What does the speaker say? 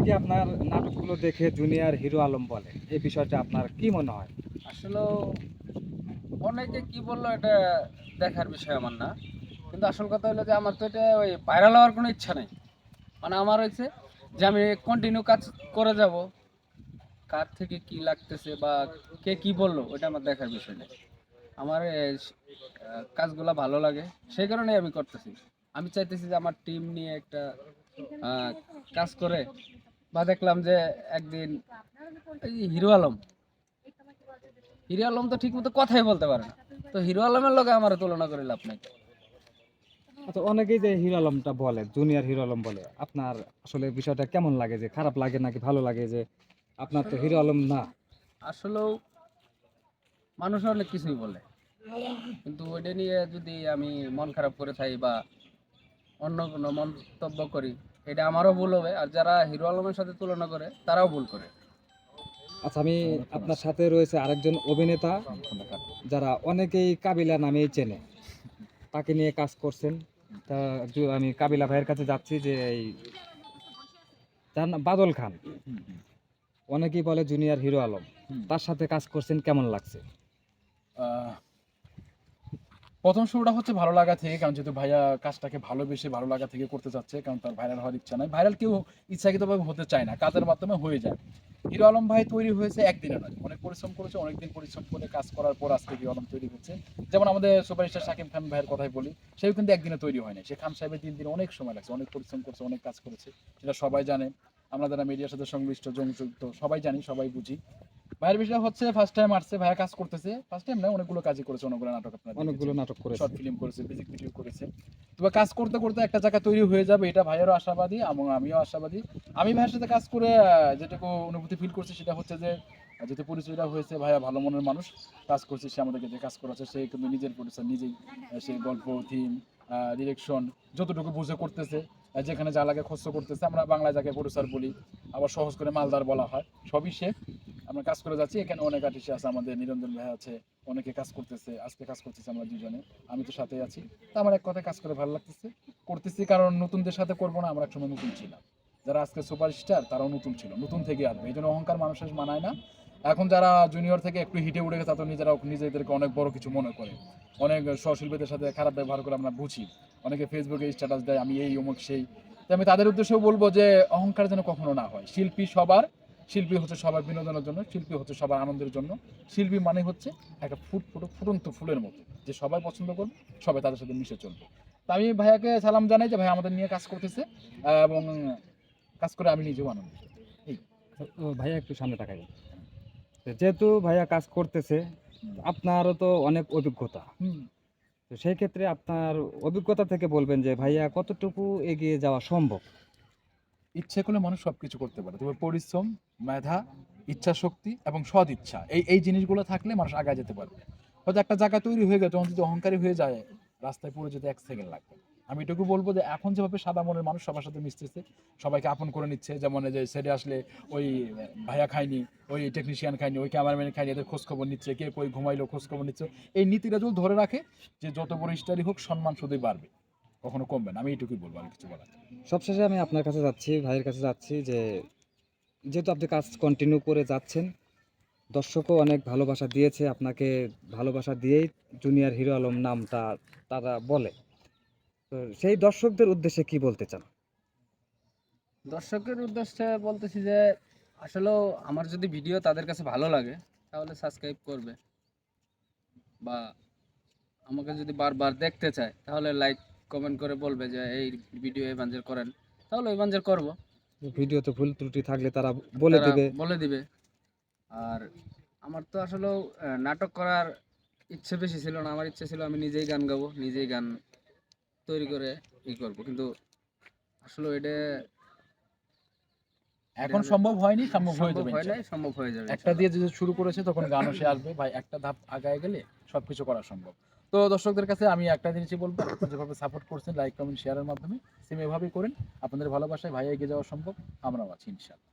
অনেকে আপনার নাটকগুলো দেখে জুনিয়র হিরো আলম বলে, এই বিষয়টা আপনার কি মনে হয়? আসলে অনেকে কি বললো এটা দেখার বিষয় আমার না, কিন্তু আসল কথা হলো যে আমার তো এটা ওই ভাইরাল হওয়ার কোনো ইচ্ছা নেই। মানে আমার হয়েছে যে আমি কন্টিনিউ কাজ করে যাব, কার থেকে কি লাগতেছে বা কে কি বললো ওটা আমার দেখার বিষয় নেই। আমার কাজগুলা ভালো লাগে, সেই কারণেই আমি করতেছি। আমি চাইতেছি যে আমার টিম নিয়ে একটা কাজ করে, বা দেখলাম যে একদিন এই হিরো আলম তো ঠিক মতো কথাই বলতে পারে না, তো হিরো আলমের লগে আমার তুলনা করে লাভ নাই। আচ্ছা, অনেকেই যে হিরো আলমটা বলে, জুনিয়র হিরো আলম বলে, আপনার আসলে বিষয়টা কেমন লাগে? যে খারাপ লাগে নাকি ভালো লাগে যে আপনার তো হিরো আলম না? আসলেও মানুষ অনেক কিছুই বলে, কিন্তু ওইটা নিয়ে যদি আমি মন খারাপ করে থাকি বা অন্য কোনো মন্তব্য করি, এটা আমারও ভুল হবে, আর যারা হিরো আলমের সাথে তুলনা করে তারাও ভুল করে। আচ্ছা, আমি আপনার সাথে রয়েছে আরেকজন অভিনেতা যারা অনেকেই কাবিলা নামেই চেনে, তাকে নিয়ে কাজ করছেন। তা আমি কাবিলা ভাইয়ের কাছে যাচ্ছি যে এই তার নাম বাদল খান, অনেকেই বলে জুনিয়র হিরো আলম, তার সাথে কাজ করছেন, কেমন লাগছে? আহ, প্রথম শুরুটা হচ্ছে ভালো লাগা থেকে, কারণ যেহেতু ভাইয়া কাজটাকে ভালোবেসে ভালো লাগা থেকে করতে চাচ্ছে, কারণ তার ভাইরাল হওয়ার ইচ্ছা নাই। ভাইরাল কেউ ইচ্ছাকৃতভাবে হতে চায় না, কাজের মাধ্যমে হয়ে যায়। হিরো আলম ভাই তৈরি হয়েছে একদিনে নয়, অনেক পরিশ্রম করেছে, অনেকদিন পরিশ্রম করে কাজ করার পর আজকে হিরো আলম তৈরি হচ্ছে। যেমন আমাদের সুপারস্টার শাকিব খান ভাইয়ের কথাই বলি, সেও কিন্তু একদিনে তৈরি হয় না। সে খান সাহেবের দিন অনেক সময় লাগছে, অনেক পরিশ্রম করছে, অনেক কাজ করেছে, সেটা সবাই জানে। আমরা যারা মিডিয়ার সাথে সংশ্লিষ্ট সংযুক্ত সবাই জানি, সবাই বুঝি। ভাইয়ের বিষয় হচ্ছে ফার্স্ট টাইম আসছে, ভাইয়া কাজ করতেছে। ফার্স্ট টাইম না, অনেকগুলো কাজই করেছে, অনেকগুলো নাটক আপনারা অনেকগুলো দেখেছেন, নাটক করেছে। শর্ট ফিল্ম করেছে, মিউজিক ভিডিও করেছে। তবে কাজ করতে করতে একটা জায়গা তৈরি হয়ে যাবে, এটা ভাইয়েরও আশাবাদী এবং আমিও আশাবাদী। আমি ভাইয়ের সাথে কাজ করে যেটুকু অনুভূতি ফিল করছি সেটা হচ্ছে যে যেহেতু পরিচয়টা হয়েছে, ভাইয়া ভালো মনের মানুষ, কাজ করছে, সে আমাদেরকে যে কাজ করাচ্ছে, সে কিন্তু নিজের প্রডিউসার নিজেই। সে গল্প, থিম, ডিরেকশন যতটুকু বুঝে করতেছে, যেখানে যা লাগে খরচ করতেছে। আমরা বাংলায় যাকে প্রডিউসার বলি, আবার সহজ করে মালদার বলা হয়, সবই সে। আমরা কাজ করে যাচ্ছি, এখানে অনেক আর্টিস্ট আছে, আমাদের নিরঞ্জন ভাই আছে, অনেকে কাজ করতেছে, আজকে কাজ করতেছে আমরা দুজনে, আমি তো সাথেই আছি। তো আমার এক কথায় কাজ করে ভালো লাগতেছে, করতেছি। কারণ নতুনদের সাথে করবো না, আমরা একসময় নতুন ছিলাম। যারা আজকে সুপারস্টার তারাও নতুন ছিল, নতুন থেকে আসবে, এই জন্য অহংকার মানুষের মানায় না। এখন যারা জুনিয়র থেকে একটু হিটে উঠে গেছে, তারা নিজেরা নিজেদেরকে অনেক বড় কিছু মনে করে, অনেক সহশিল্পীদের সাথে খারাপ ব্যবহার করে, আমরা বুঝি। অনেকে ফেসবুকে স্ট্যাটাস দেয় আমি এই অমুক সেই। তো আমি তাদের উদ্দেশ্যেও বলবো যে অহংকার যেন কখনো না হয়। শিল্পী সবার, শিল্পী হচ্ছে সবার বিনোদনের জন্য, শিল্পী হচ্ছে সবার আনন্দের জন্য। শিল্পী মানে হচ্ছে একটা ফুটন্ত ফুলের মতো, যে সবাই পছন্দ করবে, সবাই তাদের সাথে মিশে চলবে। তা আমি ভাইয়াকে সালাম জানাই যে ভাই আমাদের নিয়ে কাজ করতেছে, এবং কাজ করে আমি নিজেও আনন্দিত। এই ভাইয়া একটু সামনে তাকাই। যেহেতু ভাইয়া কাজ করতেছে, আপনারও তো অনেক অভিজ্ঞতা, হুম। তো সেই ক্ষেত্রে আপনার অভিজ্ঞতা থেকে বলবেন যে ভাইয়া কতটুকু এগিয়ে যাওয়া সম্ভব? ইচ্ছে করলে মানুষ সবকিছু করতে পারে, তবে পরিশ্রম, মেধা, ইচ্ছা শক্তি এবং সদ ইচ্ছা, এই এই জিনিসগুলো থাকলে মানুষ আগায় যেতে পারবে। হয়তো একটা জায়গা তৈরি হয়ে গেছে, তখন যদি অহংকারী হয়ে যায়, রাস্তায় পড়ে যেতে 1 সেকেন্ড লাগবে। আমি এটুকু বলবো যে এখন যেভাবে সাদা মনের মানুষ সবার সাথে মিশতেছে, সবাইকে আপন করে নিচ্ছে, যেমন এই যে সেটে আসলে ওই ভাইয়া খায়নি, ওই টেকনিশিয়ান খায়নি, ওই ক্যামেরাম্যান খায়নি, এদের খোঁজ খবর নিচ্ছে, কে কই ঘুমাইলো খোঁজ খবর নিচ্ছে। এই নীতিটা যদি ধরে রাখে, যে যত বড় স্টারই হোক সম্মান শুধুই বাড়বে, কখনো কমবে না। আমি এইটুকুই বলবো, আর কিছু বলার নেই। সবশেষে আমি আপনার কাছে যাচ্ছি, ভাইয়ের কাছে যাচ্ছি যে যেহেতু আপনি কাজ কন্টিনিউ করে যাচ্ছেন, দর্শকও অনেক ভালোবাসা দিয়েছে আপনাকে, ভালোবাসা দিয়েই জুনিয়র হিরো আলম নামটা তারা বলে, তো সেই দর্শকদের উদ্দেশ্যে কি বলতে চান? দর্শকের উদ্দেশ্যে বলতেছি যে আসলেও আমার যদি ভিডিও তাদের কাছে ভালো লাগে তাহলে সাবস্ক্রাইব করবে, বা আমাকে যদি বারবার দেখতে চায় তাহলে লাইক কমেন্ট করে বলবে যে এই ভিডিও এই বাঞ্জের করেন, তাহলে ওই বাঞ্জের করবো। ভিডিওতে ভুল ত্রুটি থাকলে তারা বলে তারা দিবে। বলে দিবে। আর আমার তো আসলেও নাটক করার ইচ্ছে বেশি ছিল না, আমার ইচ্ছে ছিল আমি নিজেই গান গাবো, নিজেই গান তৈরি করে করবো, কিন্তু আসলে এটা এখন সম্ভব হয়নি, সম্ভব হয়ে সম্ভব যাবে হয় নাই, ইনশাল্লাহ। সম্ভব হয়ে যাবে একটা ইনশাল্লাহ। দিয়ে যদি শুরু করেছে তখন গানও সে আসবে ভাই, একটা ধাপ আগায় গেলে সবকিছু করা সম্ভব। তো দর্শকদের কাছে আমি একটা জিনিসই বলবো, আপনারা যেভাবে সাপোর্ট করছেন লাইক কমেন্ট শেয়ারের মাধ্যমে, সেম এভাবেই করেন। আপনাদের ভালোবাসায় ভাই এগিয়ে যাওয়া সম্ভব, আমরাও আছি ইনশাল্লাহ।